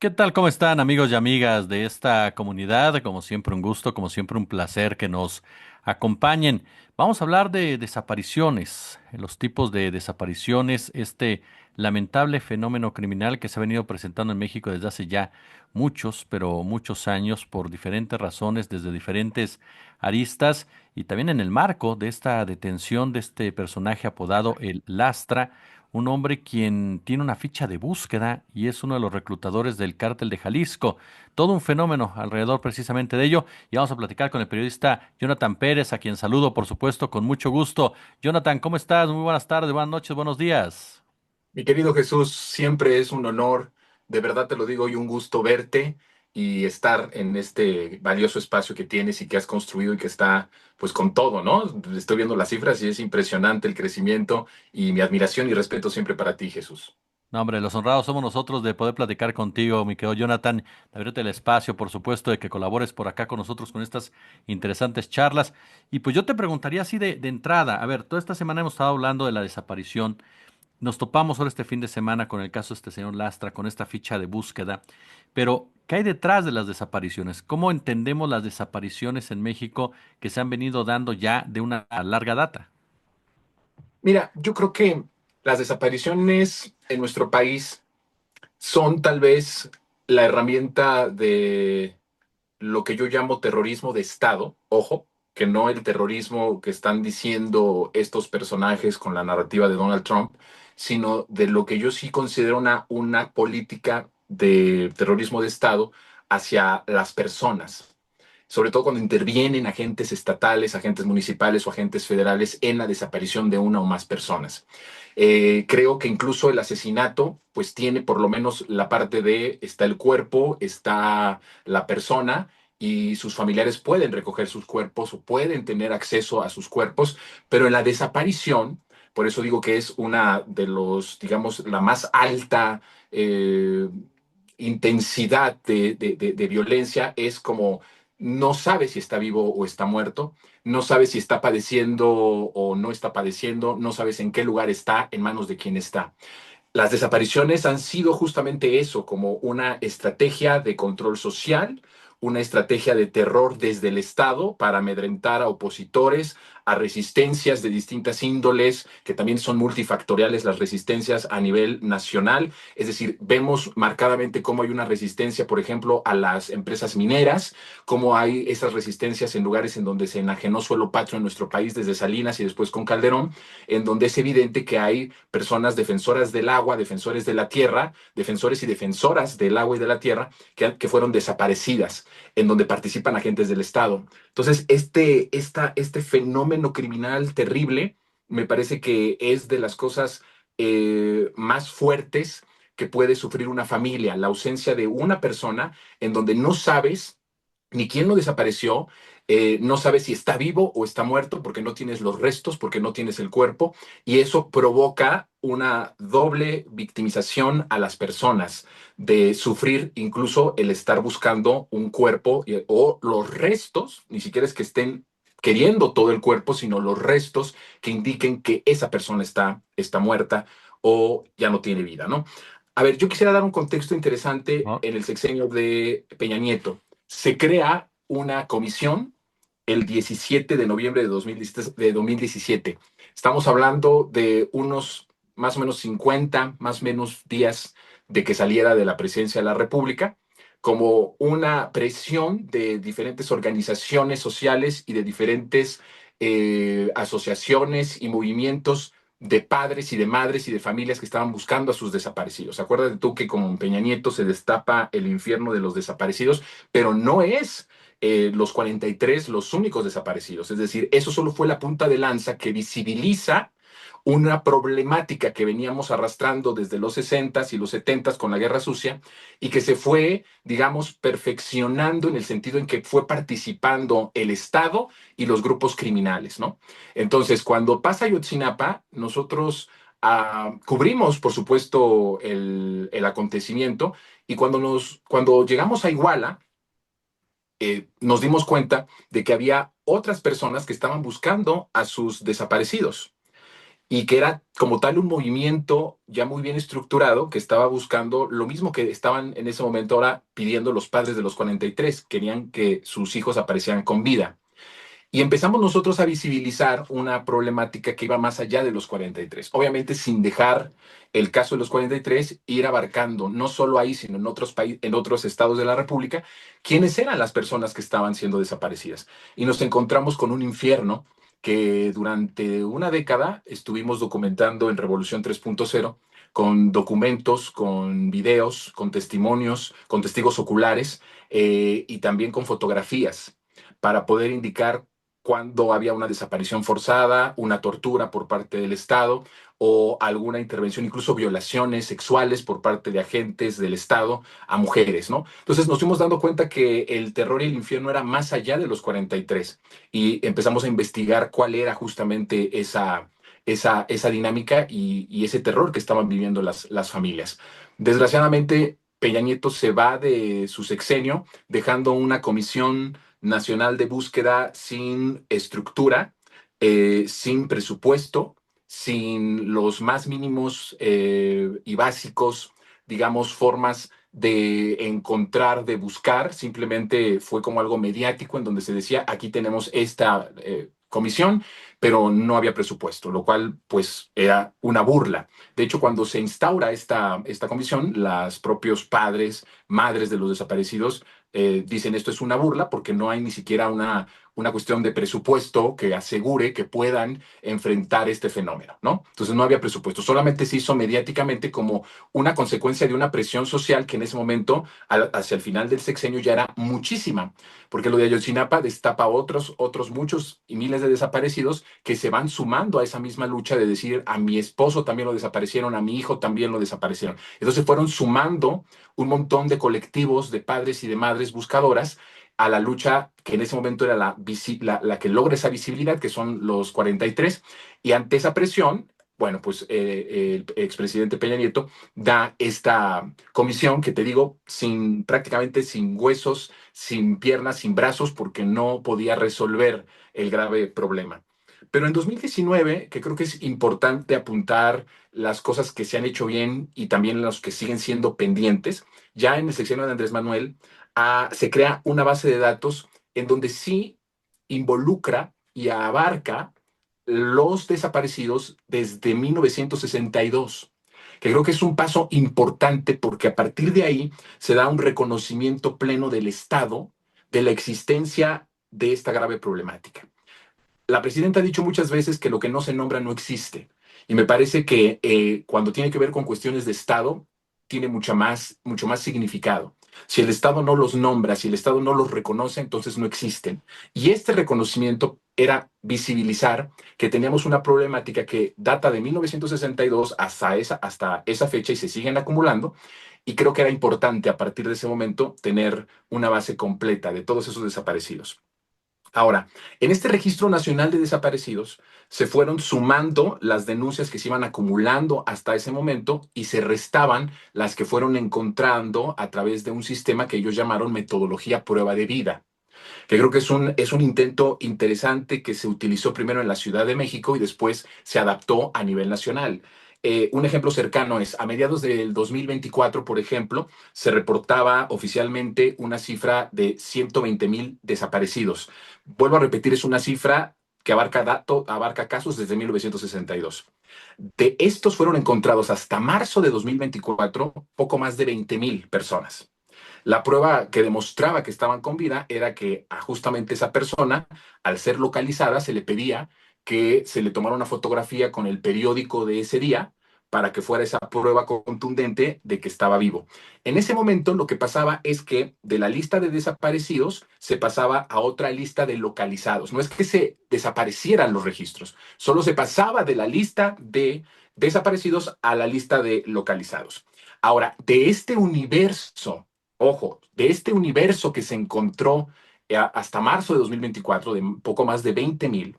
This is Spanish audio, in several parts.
¿Qué tal? ¿Cómo están amigos y amigas de esta comunidad? Como siempre un gusto, como siempre un placer que nos acompañen. Vamos a hablar de desapariciones, los tipos de desapariciones, este lamentable fenómeno criminal que se ha venido presentando en México desde hace ya muchos, pero muchos años por diferentes razones, desde diferentes aristas y también en el marco de esta detención de este personaje apodado el Lastra, un hombre quien tiene una ficha de búsqueda y es uno de los reclutadores del Cártel de Jalisco. Todo un fenómeno alrededor precisamente de ello. Y vamos a platicar con el periodista Jonathan Pérez, a quien saludo, por supuesto, con mucho gusto. Jonathan, ¿cómo estás? Muy buenas tardes, buenas noches, buenos días. Mi querido Jesús, siempre es un honor, de verdad te lo digo, y un gusto verte y estar en este valioso espacio que tienes y que has construido y que está pues con todo, ¿no? Estoy viendo las cifras y es impresionante el crecimiento y mi admiración y respeto siempre para ti, Jesús. No, hombre, los honrados somos nosotros de poder platicar contigo, mi querido Jonathan, de abrirte el espacio, por supuesto, de que colabores por acá con nosotros con estas interesantes charlas. Y pues yo te preguntaría así de entrada, a ver, toda esta semana hemos estado hablando de la desaparición. Nos topamos ahora este fin de semana con el caso de este señor Lastra, con esta ficha de búsqueda. Pero, ¿qué hay detrás de las desapariciones? ¿Cómo entendemos las desapariciones en México que se han venido dando ya de una larga data? Mira, yo creo que las desapariciones en nuestro país son tal vez la herramienta de lo que yo llamo terrorismo de Estado, ojo, que no el terrorismo que están diciendo estos personajes con la narrativa de Donald Trump, sino de lo que yo sí considero una política de terrorismo de Estado hacia las personas, sobre todo cuando intervienen agentes estatales, agentes municipales o agentes federales en la desaparición de una o más personas. Creo que incluso el asesinato, pues tiene por lo menos la parte de está el cuerpo, está la persona y sus familiares pueden recoger sus cuerpos o pueden tener acceso a sus cuerpos, pero en la desaparición, por eso digo que es una de los, digamos, la más alta intensidad de violencia, es como no sabe si está vivo o está muerto, no sabes si está padeciendo o no está padeciendo, no sabes en qué lugar está, en manos de quién está. Las desapariciones han sido justamente eso, como una estrategia de control social, una estrategia de terror desde el Estado para amedrentar a opositores, a resistencias de distintas índoles, que también son multifactoriales las resistencias a nivel nacional. Es decir, vemos marcadamente cómo hay una resistencia, por ejemplo, a las empresas mineras, cómo hay esas resistencias en lugares en donde se enajenó suelo patrio en nuestro país, desde Salinas y después con Calderón, en donde es evidente que hay personas defensoras del agua, defensores de la tierra, defensores y defensoras del agua y de la tierra que fueron desaparecidas, en donde participan agentes del Estado. Entonces, este fenómeno criminal terrible me parece que es de las cosas más fuertes que puede sufrir una familia, la ausencia de una persona en donde no sabes ni quién lo desapareció, no sabes si está vivo o está muerto porque no tienes los restos, porque no tienes el cuerpo, y eso provoca una doble victimización a las personas, de sufrir incluso el estar buscando un cuerpo o los restos, ni siquiera es que estén queriendo todo el cuerpo, sino los restos que indiquen que esa persona está muerta o ya no tiene vida, ¿no? A ver, yo quisiera dar un contexto interesante ¿No? en el sexenio de Peña Nieto. Se crea una comisión el 17 de noviembre de 2017. Estamos hablando de unos más o menos 50, más o menos días de que saliera de la presidencia de la República, como una presión de diferentes organizaciones sociales y de diferentes asociaciones y movimientos de padres y de madres y de familias que estaban buscando a sus desaparecidos. Acuérdate tú que con Peña Nieto se destapa el infierno de los desaparecidos, pero no es los 43 los únicos desaparecidos. Es decir, eso solo fue la punta de lanza que visibiliza una problemática que veníamos arrastrando desde los 60s y los 70s con la Guerra Sucia y que se fue, digamos, perfeccionando en el sentido en que fue participando el Estado y los grupos criminales, ¿no? Entonces, cuando pasa Ayotzinapa, nosotros cubrimos, por supuesto, el acontecimiento, y cuando llegamos a Iguala, nos dimos cuenta de que había otras personas que estaban buscando a sus desaparecidos. y que era como tal un movimiento ya muy bien estructurado que estaba buscando lo mismo que estaban en ese momento ahora pidiendo los padres de los 43, querían que sus hijos aparecieran con vida. Y empezamos nosotros a visibilizar una problemática que iba más allá de los 43. Obviamente sin dejar el caso de los 43 ir abarcando no solo ahí, sino en otros países, en otros estados de la República, quiénes eran las personas que estaban siendo desaparecidas. Y nos encontramos con un infierno que durante una década estuvimos documentando en Revolución 3.0 con documentos, con videos, con testimonios, con testigos oculares y también con fotografías para poder indicar cuando había una desaparición forzada, una tortura por parte del Estado o alguna intervención, incluso violaciones sexuales por parte de agentes del Estado a mujeres, ¿no? Entonces nos fuimos dando cuenta que el terror y el infierno era más allá de los 43 y empezamos a investigar cuál era justamente esa dinámica y ese terror que estaban viviendo las familias. Desgraciadamente, Peña Nieto se va de su sexenio dejando una comisión nacional de búsqueda sin estructura, sin presupuesto, sin los más mínimos y básicos, digamos, formas de encontrar, de buscar, simplemente fue como algo mediático en donde se decía, aquí tenemos esta comisión, pero no había presupuesto, lo cual pues era una burla. De hecho, cuando se instaura esta comisión, los propios padres, madres de los desaparecidos, dicen esto es una burla porque no hay ni siquiera una cuestión de presupuesto que asegure que puedan enfrentar este fenómeno, ¿no? Entonces no había presupuesto, solamente se hizo mediáticamente como una consecuencia de una presión social que en ese momento, hacia el final del sexenio, ya era muchísima, porque lo de Ayotzinapa destapa otros muchos y miles de desaparecidos que se van sumando a esa misma lucha de decir a mi esposo también lo desaparecieron, a mi hijo también lo desaparecieron. Entonces fueron sumando un montón de colectivos de padres y de madres buscadoras a la lucha que en ese momento era la que logra esa visibilidad, que son los 43, y ante esa presión, bueno, pues el expresidente Peña Nieto da esta comisión que te digo, prácticamente sin huesos, sin piernas, sin brazos, porque no podía resolver el grave problema. Pero en 2019, que creo que es importante apuntar las cosas que se han hecho bien y también las que siguen siendo pendientes, ya en el sexenio de Andrés Manuel se crea una base de datos en donde sí involucra y abarca los desaparecidos desde 1962, que creo que es un paso importante porque a partir de ahí se da un reconocimiento pleno del Estado de la existencia de esta grave problemática. La presidenta ha dicho muchas veces que lo que no se nombra no existe. Y me parece que cuando tiene que ver con cuestiones de Estado, tiene mucho más significado. Si el Estado no los nombra, si el Estado no los reconoce, entonces no existen. Y este reconocimiento era visibilizar que teníamos una problemática que data de 1962 hasta esa fecha y se siguen acumulando. Y creo que era importante a partir de ese momento tener una base completa de todos esos desaparecidos. Ahora, en este registro nacional de desaparecidos se fueron sumando las denuncias que se iban acumulando hasta ese momento y se restaban las que fueron encontrando a través de un sistema que ellos llamaron metodología prueba de vida, que creo que es un intento interesante que se utilizó primero en la Ciudad de México y después se adaptó a nivel nacional. Un ejemplo cercano es, a mediados del 2024, por ejemplo, se reportaba oficialmente una cifra de 120,000 desaparecidos. Vuelvo a repetir, es una cifra que abarca casos desde 1962. De estos fueron encontrados hasta marzo de 2024 poco más de 20,000 personas. La prueba que demostraba que estaban con vida era que a justamente esa persona, al ser localizada, se le pedía que se le tomara una fotografía con el periódico de ese día para que fuera esa prueba contundente de que estaba vivo. En ese momento lo que pasaba es que de la lista de desaparecidos se pasaba a otra lista de localizados. No es que se desaparecieran los registros, solo se pasaba de la lista de desaparecidos a la lista de localizados. Ahora, de este universo, ojo, de este universo que se encontró hasta marzo de 2024, de poco más de 20,000,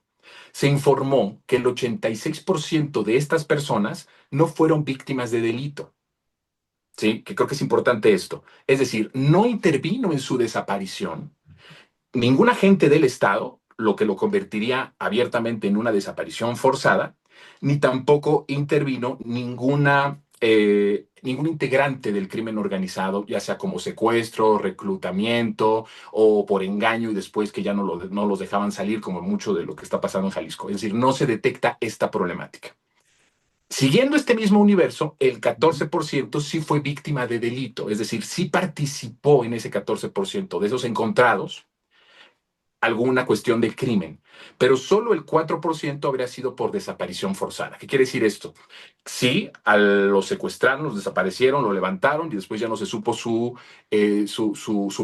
se informó que el 86% de estas personas no fueron víctimas de delito. ¿Sí? Que creo que es importante esto. Es decir, no intervino en su desaparición ningún agente del Estado, lo que lo convertiría abiertamente en una desaparición forzada, ni tampoco intervino ningún integrante del crimen organizado, ya sea como secuestro, reclutamiento o por engaño y después que ya no los dejaban salir, como mucho de lo que está pasando en Jalisco. Es decir, no se detecta esta problemática. Siguiendo este mismo universo, el 14% sí fue víctima de delito, es decir, sí participó en ese 14% de esos encontrados alguna cuestión del crimen, pero solo el 4% habría sido por desaparición forzada. ¿Qué quiere decir esto? Sí, lo secuestraron, los desaparecieron, lo levantaron y después ya no se supo su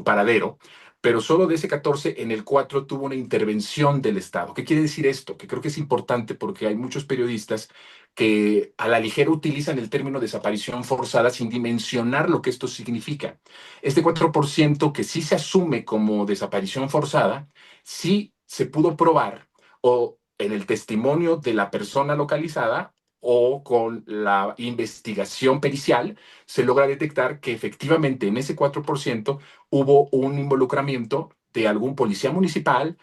paradero, pero solo de ese 14, en el 4 tuvo una intervención del Estado. ¿Qué quiere decir esto? Que creo que es importante porque hay muchos periodistas que a la ligera utilizan el término desaparición forzada sin dimensionar lo que esto significa. Este 4% que sí se asume como desaparición forzada, sí se pudo probar o en el testimonio de la persona localizada o con la investigación pericial, se logra detectar que efectivamente en ese 4% hubo un involucramiento de algún policía municipal,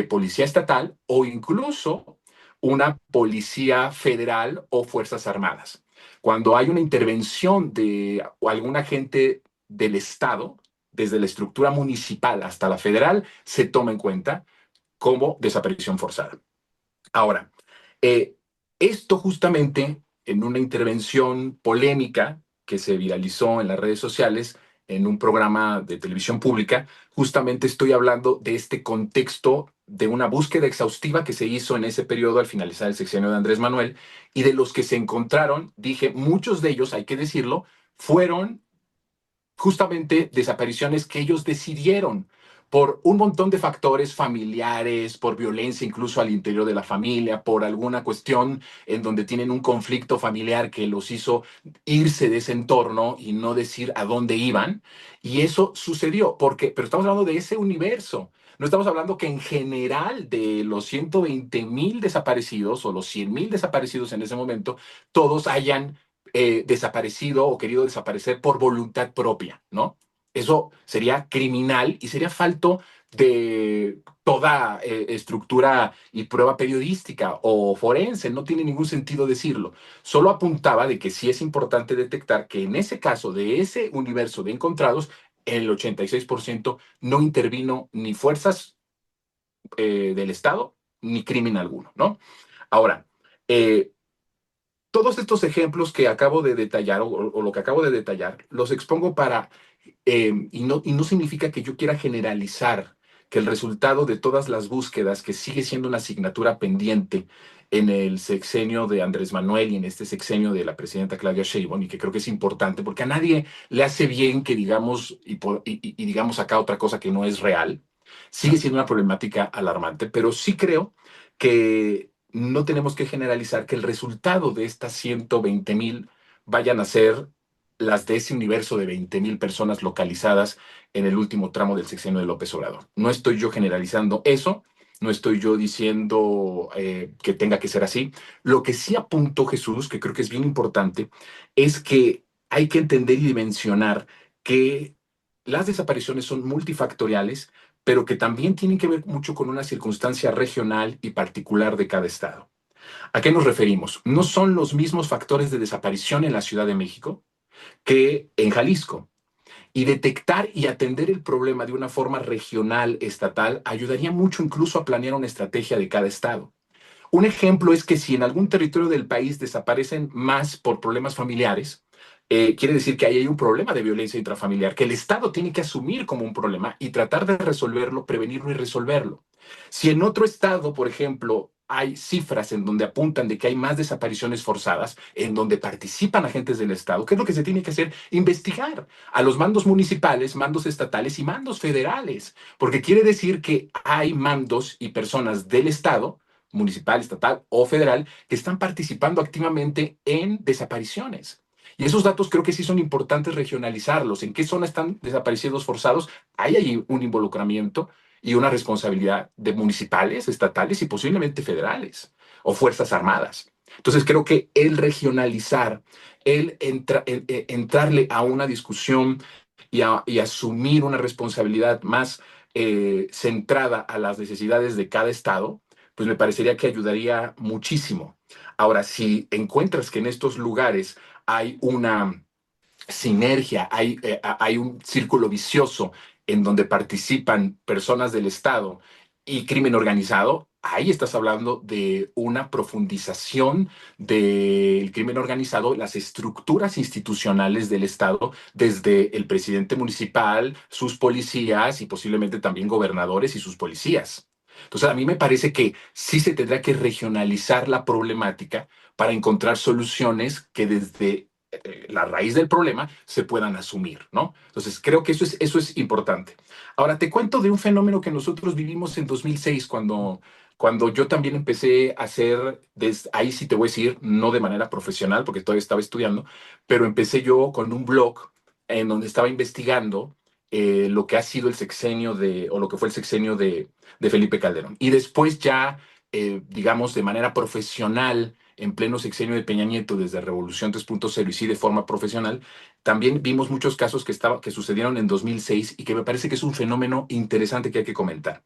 policía estatal o incluso una policía federal o fuerzas armadas. Cuando hay una intervención de algún agente del Estado, desde la estructura municipal hasta la federal, se toma en cuenta como desaparición forzada. Ahora, eh, esto justamente en una intervención polémica que se viralizó en las redes sociales, en un programa de televisión pública, justamente estoy hablando de este contexto de una búsqueda exhaustiva que se hizo en ese periodo al finalizar el sexenio de Andrés Manuel y de los que se encontraron, dije, muchos de ellos, hay que decirlo, fueron justamente desapariciones que ellos decidieron por un montón de factores familiares, por violencia incluso al interior de la familia, por alguna cuestión en donde tienen un conflicto familiar que los hizo irse de ese entorno y no decir a dónde iban. Y eso sucedió, pero estamos hablando de ese universo. No estamos hablando que en general de los 120,000 desaparecidos o los 100,000 desaparecidos en ese momento, todos hayan desaparecido o querido desaparecer por voluntad propia, ¿no? Eso sería criminal y sería falto de toda estructura y prueba periodística o forense. No tiene ningún sentido decirlo. Solo apuntaba de que sí es importante detectar que en ese caso de ese universo de encontrados, el 86% no intervino ni fuerzas del Estado ni crimen alguno, ¿no? Ahora, eh, todos estos ejemplos que acabo de detallar o lo que acabo de detallar, los expongo y no significa que yo quiera generalizar que el resultado de todas las búsquedas, que sigue siendo una asignatura pendiente en el sexenio de Andrés Manuel y en este sexenio de la presidenta Claudia Sheinbaum, y que creo que es importante, porque a nadie le hace bien que digamos y digamos acá otra cosa que no es real, sigue siendo una problemática alarmante, pero sí creo que no tenemos que generalizar que el resultado de estas 120,000 vayan a ser las de ese universo de 20,000 personas localizadas en el último tramo del sexenio de López Obrador. No estoy yo generalizando eso, no estoy yo diciendo que tenga que ser así. Lo que sí apuntó Jesús, que creo que es bien importante, es que hay que entender y dimensionar que las desapariciones son multifactoriales, pero que también tienen que ver mucho con una circunstancia regional y particular de cada estado. ¿A qué nos referimos? No son los mismos factores de desaparición en la Ciudad de México que en Jalisco. Y detectar y atender el problema de una forma regional, estatal, ayudaría mucho incluso a planear una estrategia de cada estado. Un ejemplo es que si en algún territorio del país desaparecen más por problemas familiares, quiere decir que ahí hay un problema de violencia intrafamiliar que el Estado tiene que asumir como un problema y tratar de resolverlo, prevenirlo y resolverlo. Si en otro estado, por ejemplo, hay cifras en donde apuntan de que hay más desapariciones forzadas, en donde participan agentes del Estado, ¿qué es lo que se tiene que hacer? Investigar a los mandos municipales, mandos estatales y mandos federales, porque quiere decir que hay mandos y personas del Estado municipal, estatal o federal, que están participando activamente en desapariciones. Y esos datos creo que sí son importantes regionalizarlos. ¿En qué zona están desaparecidos forzados? Hay ahí un involucramiento y una responsabilidad de municipales, estatales y posiblemente federales o fuerzas armadas. Entonces creo que el regionalizar, entrarle a una discusión y asumir una responsabilidad más centrada a las necesidades de cada estado, pues me parecería que ayudaría muchísimo. Ahora, si encuentras que en estos lugares hay una sinergia, hay un círculo vicioso en donde participan personas del Estado y crimen organizado, ahí estás hablando de una profundización del crimen organizado, las estructuras institucionales del Estado, desde el presidente municipal, sus policías y posiblemente también gobernadores y sus policías. Entonces, a mí me parece que sí se tendrá que regionalizar la problemática para encontrar soluciones que desde la raíz del problema se puedan asumir, ¿no? Entonces, creo que eso es importante. Ahora, te cuento de un fenómeno que nosotros vivimos en 2006, cuando yo también empecé a hacer, ahí sí te voy a decir, no de manera profesional, porque todavía estaba estudiando, pero empecé yo con un blog en donde estaba investigando lo que ha sido el sexenio o lo que fue el sexenio de Felipe Calderón. Y después ya, digamos, de manera profesional, en pleno sexenio de Peña Nieto, desde Revolución 3.0 y sí de forma profesional, también vimos muchos casos que sucedieron en 2006 y que me parece que es un fenómeno interesante que hay que comentar.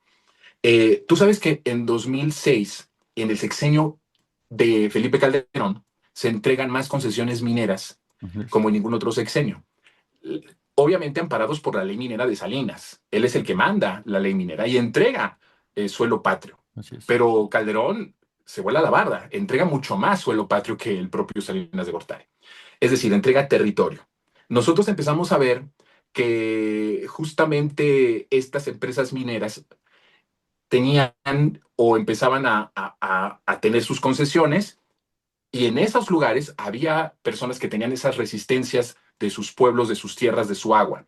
Tú sabes que en 2006, en el sexenio de Felipe Calderón, se entregan más concesiones mineras Así es. como en ningún otro sexenio. Obviamente amparados por la ley minera de Salinas. Él es el que manda la ley minera y entrega suelo patrio. Así es. Pero Calderón se vuela la barda, entrega mucho más suelo patrio que el propio Salinas de Gortari. Es decir, entrega territorio. Nosotros empezamos a ver que justamente estas empresas mineras tenían o empezaban a tener sus concesiones y en esos lugares había personas que tenían esas resistencias de sus pueblos, de sus tierras, de su agua.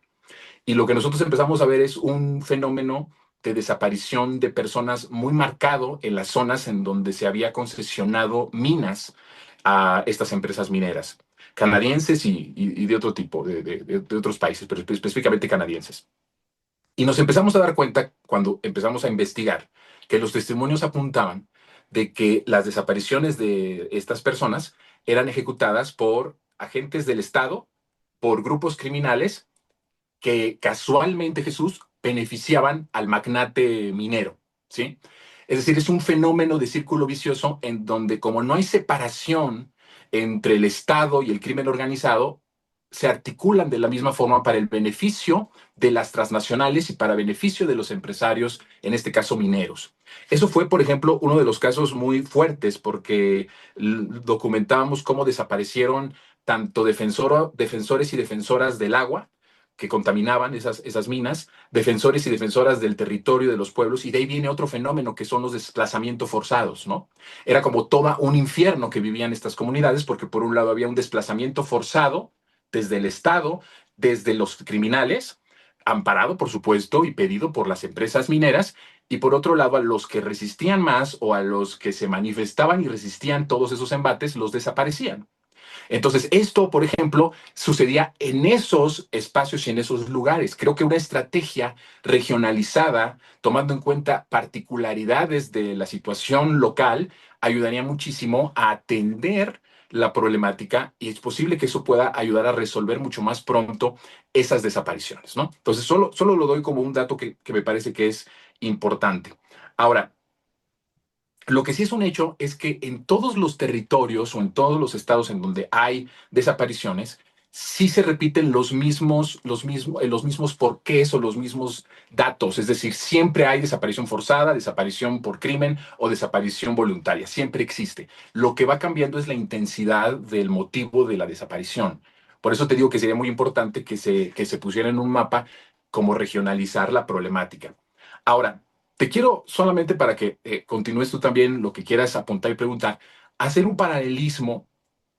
Y lo que nosotros empezamos a ver es un fenómeno de desaparición de personas muy marcado en las zonas en donde se había concesionado minas a estas empresas mineras, canadienses y de otro tipo, de otros países, pero específicamente canadienses. Y nos empezamos a dar cuenta cuando empezamos a investigar que los testimonios apuntaban de que las desapariciones de estas personas eran ejecutadas por agentes del Estado, por grupos criminales que casualmente, Jesús, beneficiaban al magnate minero, ¿sí? Es decir, es un fenómeno de círculo vicioso en donde como no hay separación entre el Estado y el crimen organizado, se articulan de la misma forma para el beneficio de las transnacionales y para beneficio de los empresarios, en este caso mineros. Eso fue, por ejemplo, uno de los casos muy fuertes porque documentábamos cómo desaparecieron tanto defensores y defensoras del agua, que contaminaban esas minas, defensores y defensoras del territorio de los pueblos, y de ahí viene otro fenómeno que son los desplazamientos forzados, ¿no? Era como todo un infierno que vivían estas comunidades, porque por un lado había un desplazamiento forzado desde el Estado, desde los criminales, amparado, por supuesto, y pedido por las empresas mineras, y por otro lado a los que resistían más o a los que se manifestaban y resistían todos esos embates, los desaparecían. Entonces, esto, por ejemplo, sucedía en esos espacios y en esos lugares. Creo que una estrategia regionalizada, tomando en cuenta particularidades de la situación local, ayudaría muchísimo a atender la problemática y es posible que eso pueda ayudar a resolver mucho más pronto esas desapariciones, ¿no? Entonces, solo lo doy como un dato que me parece que es importante. Ahora, lo que sí es un hecho es que en todos los territorios o en todos los estados en donde hay desapariciones, sí se repiten los mismos porqués o los mismos datos. Es decir, siempre hay desaparición forzada, desaparición por crimen o desaparición voluntaria. Siempre existe. Lo que va cambiando es la intensidad del motivo de la desaparición. Por eso te digo que sería muy importante que se pusiera en un mapa como regionalizar la problemática. Ahora, te quiero solamente para que continúes tú también lo que quieras apuntar y preguntar, hacer un paralelismo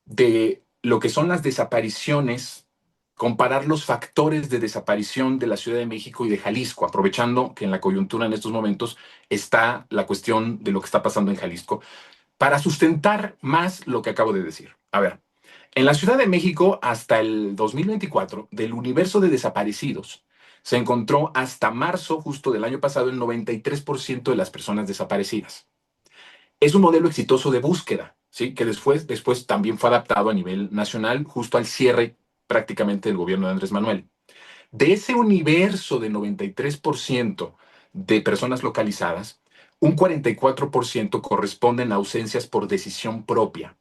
de lo que son las desapariciones, comparar los factores de desaparición de la Ciudad de México y de Jalisco, aprovechando que en la coyuntura en estos momentos está la cuestión de lo que está pasando en Jalisco, para sustentar más lo que acabo de decir. A ver, en la Ciudad de México, hasta el 2024, del universo de desaparecidos, se encontró hasta marzo justo del año pasado el 93% de las personas desaparecidas. Es un modelo exitoso de búsqueda, ¿sí? Que después también fue adaptado a nivel nacional justo al cierre prácticamente del gobierno de Andrés Manuel. De ese universo de 93% de personas localizadas, un 44% corresponden a ausencias por decisión propia.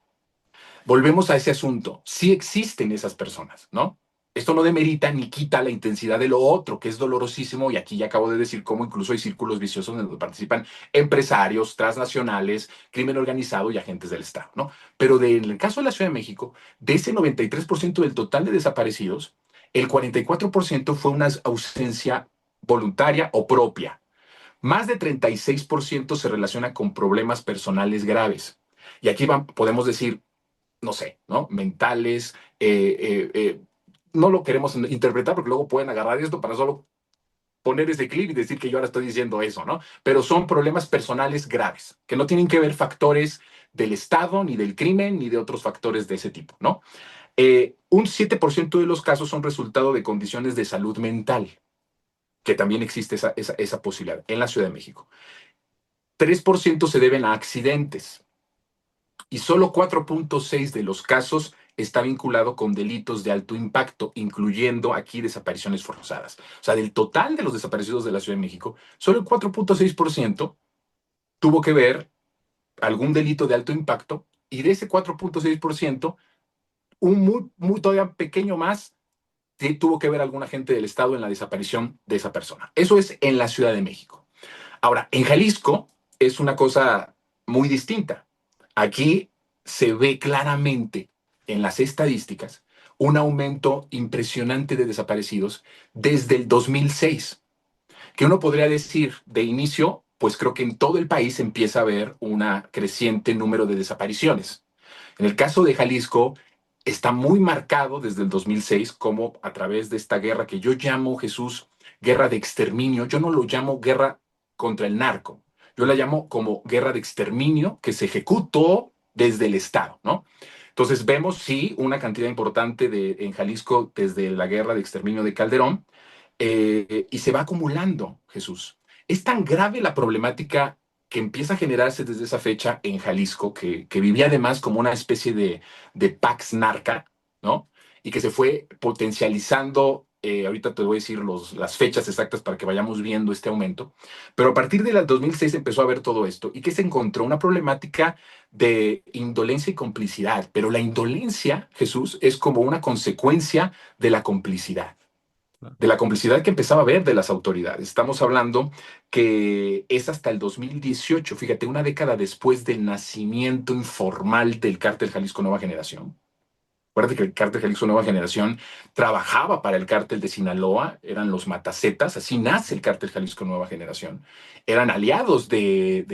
Volvemos a ese asunto. Sí existen esas personas, ¿no? Esto no demerita ni quita la intensidad de lo otro, que es dolorosísimo, y aquí ya acabo de decir cómo incluso hay círculos viciosos donde participan empresarios, transnacionales, crimen organizado y agentes del Estado, ¿no? Pero en el caso de la Ciudad de México, de ese 93% del total de desaparecidos, el 44% fue una ausencia voluntaria o propia. Más de 36% se relaciona con problemas personales graves. Y aquí podemos decir, no sé, ¿no? Mentales, no lo queremos interpretar porque luego pueden agarrar esto para solo poner ese clip y decir que yo ahora estoy diciendo eso, ¿no? Pero son problemas personales graves, que no tienen que ver factores del Estado, ni del crimen, ni de otros factores de ese tipo, ¿no? Un 7% de los casos son resultado de condiciones de salud mental, que también existe esa posibilidad en la Ciudad de México. 3% se deben a accidentes y solo 4.6 de los casos está vinculado con delitos de alto impacto, incluyendo aquí desapariciones forzadas. O sea, del total de los desaparecidos de la Ciudad de México, solo el 4.6% tuvo que ver algún delito de alto impacto y de ese 4.6%, un muy todavía pequeño más tuvo que ver algún agente del Estado en la desaparición de esa persona. Eso es en la Ciudad de México. Ahora, en Jalisco es una cosa muy distinta. Aquí se ve claramente en las estadísticas un aumento impresionante de desaparecidos desde el 2006, que uno podría decir de inicio, pues creo que en todo el país empieza a haber un creciente número de desapariciones. En el caso de Jalisco, está muy marcado desde el 2006 como a través de esta guerra que yo llamo, Jesús, guerra de exterminio. Yo no lo llamo guerra contra el narco. Yo la llamo como guerra de exterminio que se ejecutó desde el Estado, ¿no? Entonces vemos, sí, una cantidad importante en Jalisco desde la guerra de exterminio de Calderón, y se va acumulando, Jesús. Es tan grave la problemática que empieza a generarse desde esa fecha en Jalisco, que vivía además como una especie de Pax Narca, ¿no? Y que se fue potencializando. Ahorita te voy a decir las fechas exactas para que vayamos viendo este aumento. Pero a partir del 2006 empezó a ver todo esto y que se encontró una problemática de indolencia y complicidad. Pero la indolencia, Jesús, es como una consecuencia de la complicidad que empezaba a haber de las autoridades. Estamos hablando que es hasta el 2018, fíjate, una década después del nacimiento informal del cártel Jalisco Nueva Generación. Acuérdate que el cártel Jalisco Nueva Generación trabajaba para el cártel de Sinaloa, eran los matacetas, así nace el cártel Jalisco Nueva Generación. Eran aliados del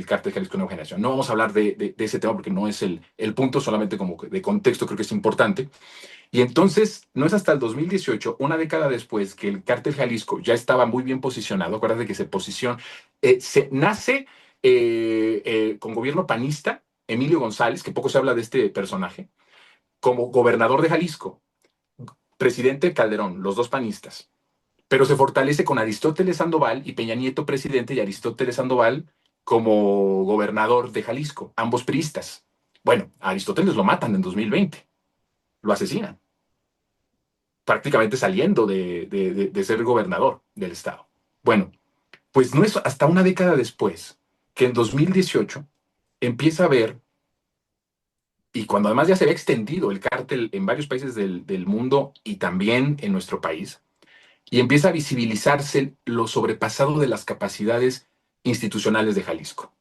cártel Jalisco Nueva Generación. No vamos a hablar de ese tema porque no es el punto, solamente como de contexto creo que es importante. Y entonces, no es hasta el 2018, una década después, que el cártel Jalisco ya estaba muy bien posicionado. Acuérdate que nace con gobierno panista, Emilio González, que poco se habla de este personaje, como gobernador de Jalisco, presidente Calderón, los dos panistas. Pero se fortalece con Aristóteles Sandoval y Peña Nieto presidente y Aristóteles Sandoval como gobernador de Jalisco, ambos priistas. Bueno, a Aristóteles lo matan en 2020, lo asesinan prácticamente saliendo de ser gobernador del estado. Bueno, pues no es hasta una década después que en 2018 empieza a ver, y cuando además ya se había extendido el cártel en varios países del mundo y también en nuestro país, y empieza a visibilizarse lo sobrepasado de las capacidades institucionales de Jalisco.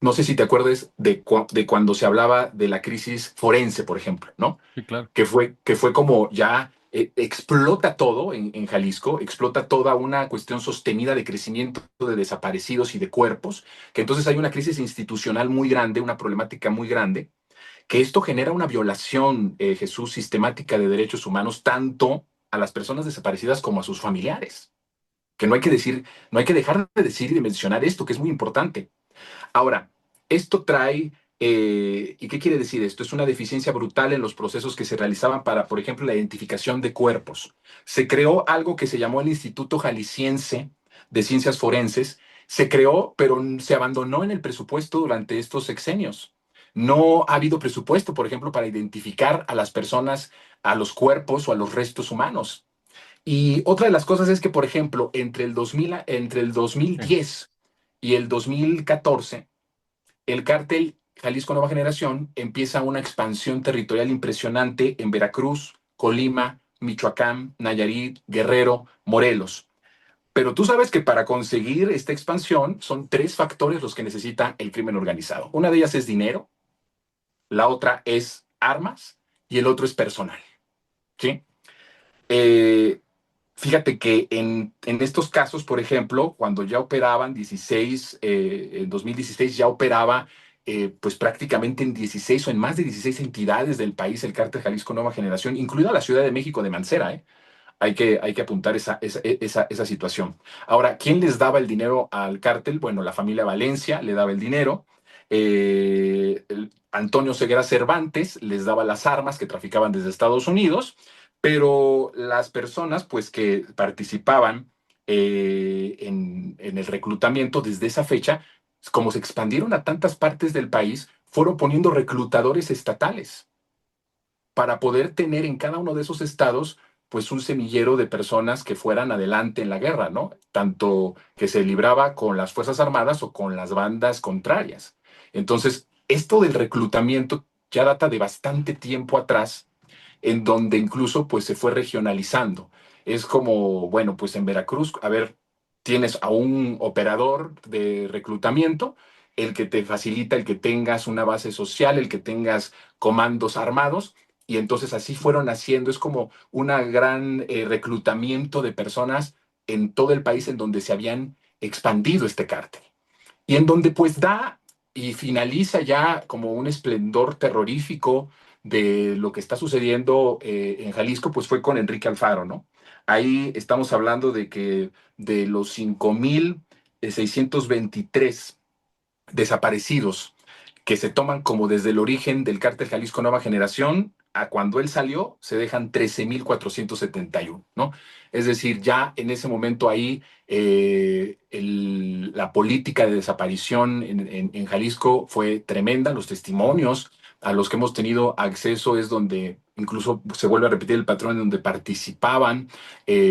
No sé si te acuerdas de cuando se hablaba de la crisis forense, por ejemplo, ¿no? Sí, claro. Que fue como ya explota todo en Jalisco, explota toda una cuestión sostenida de crecimiento de desaparecidos y de cuerpos, que entonces hay una crisis institucional muy grande, una problemática muy grande, que esto genera una violación, Jesús, sistemática de derechos humanos, tanto a las personas desaparecidas como a sus familiares. Que no hay que decir, no hay que dejar de decir y de mencionar esto, que es muy importante. Ahora, esto trae, ¿y qué quiere decir esto? Es una deficiencia brutal en los procesos que se realizaban para, por ejemplo, la identificación de cuerpos. Se creó algo que se llamó el Instituto Jalisciense de Ciencias Forenses. Se creó, pero se abandonó en el presupuesto durante estos sexenios. No ha habido presupuesto, por ejemplo, para identificar a las personas, a los cuerpos o a los restos humanos. Y otra de las cosas es que, por ejemplo, entre el Sí. 2010 Y el 2014, el cártel Jalisco Nueva Generación empieza una expansión territorial impresionante en Veracruz, Colima, Michoacán, Nayarit, Guerrero, Morelos. Pero tú sabes que para conseguir esta expansión son tres factores los que necesita el crimen organizado. Una de ellas es dinero, la otra es armas y el otro es personal. ¿Sí? Eh, Fíjate que en estos casos, por ejemplo, cuando ya operaban 16, en 2016 ya operaba pues prácticamente en 16 o en más de 16 entidades del país el cártel Jalisco Nueva Generación, incluida la Ciudad de México de Mancera, ¿eh? Hay que apuntar esa situación. Ahora, ¿quién les daba el dinero al cártel? Bueno, la familia Valencia le daba el dinero. Antonio Ceguera Cervantes les daba las armas que traficaban desde Estados Unidos, pero las personas pues que participaban en el reclutamiento desde esa fecha, como se expandieron a tantas partes del país, fueron poniendo reclutadores estatales para poder tener en cada uno de esos estados pues un semillero de personas que fueran adelante en la guerra, ¿no? Tanto que se libraba con las Fuerzas Armadas o con las bandas contrarias. Entonces, esto del reclutamiento ya data de bastante tiempo atrás, en donde incluso pues se fue regionalizando. Es como, bueno, pues en Veracruz, a ver, tienes a un operador de reclutamiento, el que te facilita el que tengas una base social, el que tengas comandos armados, y entonces así fueron haciendo, es como un gran reclutamiento de personas en todo el país en donde se habían expandido este cártel y en donde pues da y finaliza ya como un esplendor terrorífico de lo que está sucediendo en Jalisco, pues fue con Enrique Alfaro, ¿no? Ahí estamos hablando de que de los 5,623 desaparecidos que se toman como desde el origen del cártel Jalisco Nueva Generación a cuando él salió, se dejan 13,471, ¿no? Es decir, ya en ese momento ahí la política de desaparición en Jalisco fue tremenda, los testimonios a los que hemos tenido acceso es donde incluso se vuelve a repetir el patrón en donde participaban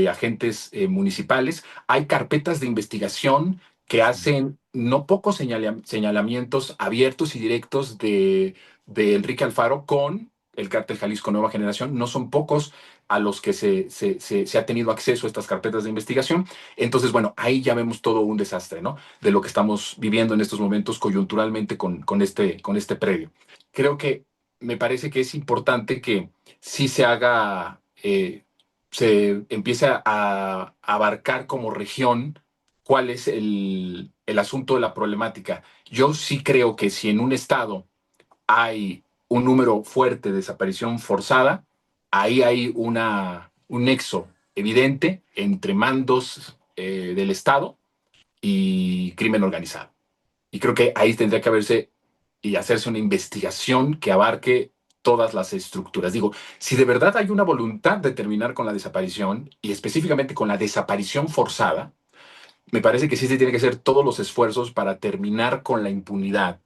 agentes municipales. Hay carpetas de investigación que hacen no pocos señalamientos abiertos y directos de Enrique Alfaro con el cártel Jalisco Nueva Generación. No son pocos a los que se ha tenido acceso a estas carpetas de investigación. Entonces, bueno, ahí ya vemos todo un desastre, ¿no? De lo que estamos viviendo en estos momentos coyunturalmente con este predio. Creo que me parece que es importante que sí se haga, se empiece a abarcar como región cuál es el asunto de la problemática. Yo sí creo que si en un estado hay un número fuerte de desaparición forzada, ahí hay un nexo evidente entre mandos del Estado y crimen organizado. Y creo que ahí tendría que haberse y hacerse una investigación que abarque todas las estructuras. Digo, si de verdad hay una voluntad de terminar con la desaparición y específicamente con la desaparición forzada, me parece que sí se tiene que hacer todos los esfuerzos para terminar con la impunidad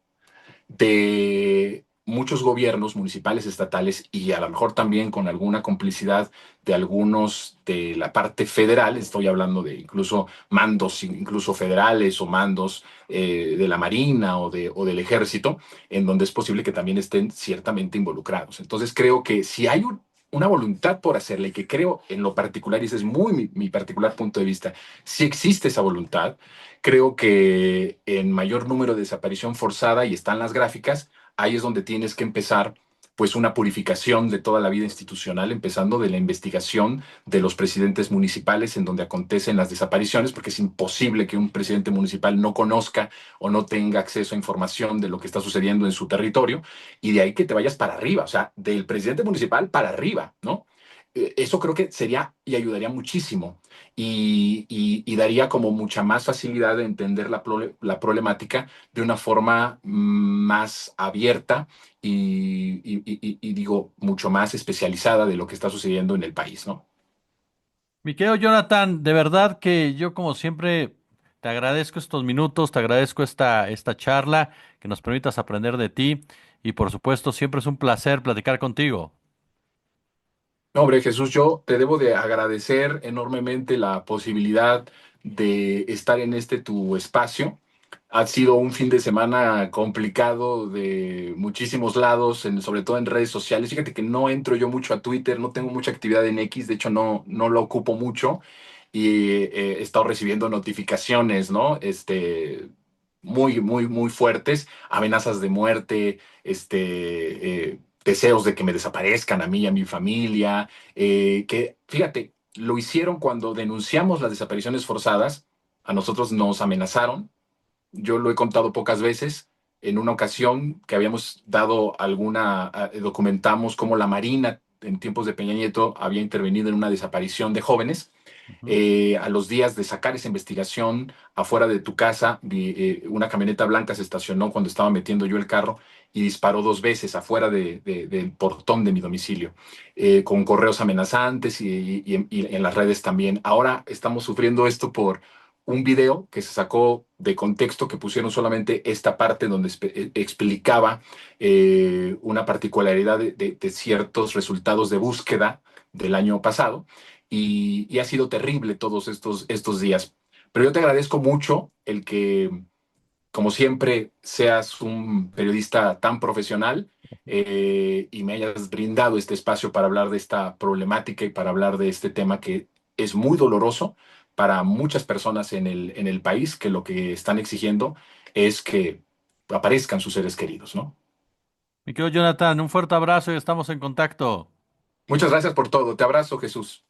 de muchos gobiernos municipales, estatales y a lo mejor también con alguna complicidad de algunos de la parte federal, estoy hablando de incluso mandos, incluso federales o mandos de la Marina o del Ejército, en donde es posible que también estén ciertamente involucrados. Entonces creo que si hay una voluntad por hacerle, que creo en lo particular, y ese es muy mi particular punto de vista, si existe esa voluntad, creo que en mayor número de desaparición forzada, y están las gráficas, ahí es donde tienes que empezar pues una purificación de toda la vida institucional, empezando de la investigación de los presidentes municipales en donde acontecen las desapariciones, porque es imposible que un presidente municipal no conozca o no tenga acceso a información de lo que está sucediendo en su territorio, y de ahí que te vayas para arriba, o sea, del presidente municipal para arriba, ¿no? Eso creo que sería y ayudaría muchísimo y daría como mucha más facilidad de entender la problemática de una forma más abierta y digo, mucho más especializada de lo que está sucediendo en el país, ¿no? Mi querido Jonathan, de verdad que yo como siempre te agradezco estos minutos, te agradezco esta charla, que nos permitas aprender de ti y por supuesto siempre es un placer platicar contigo. No, hombre, Jesús, yo te debo de agradecer enormemente la posibilidad de estar en este tu espacio. Ha sido un fin de semana complicado de muchísimos lados, sobre todo en redes sociales. Fíjate que no entro yo mucho a Twitter, no tengo mucha actividad en X, de hecho no lo ocupo mucho y he estado recibiendo notificaciones, ¿no? Muy fuertes, amenazas de muerte, deseos de que me desaparezcan a mí y a mi familia, que fíjate, lo hicieron cuando denunciamos las desapariciones forzadas, a nosotros nos amenazaron. Yo lo he contado pocas veces. En una ocasión que habíamos dado documentamos cómo la Marina en tiempos de Peña Nieto había intervenido en una desaparición de jóvenes. Ujú. A los días de sacar esa investigación, afuera de tu casa, una camioneta blanca se estacionó cuando estaba metiendo yo el carro y disparó dos veces afuera del portón de mi domicilio, con correos amenazantes y en las redes también. Ahora estamos sufriendo esto por un video que se sacó de contexto, que pusieron solamente esta parte donde explicaba una particularidad de ciertos resultados de búsqueda del año pasado y ha sido terrible todos estos días. Pero yo te agradezco mucho el que, como siempre, seas un periodista tan profesional y me hayas brindado este espacio para hablar de esta problemática y para hablar de este tema que es muy doloroso para muchas personas en el país, que lo que están exigiendo es que aparezcan sus seres queridos, ¿no? Mi querido Jonathan, un fuerte abrazo y estamos en contacto. Muchas gracias por todo. Te abrazo, Jesús.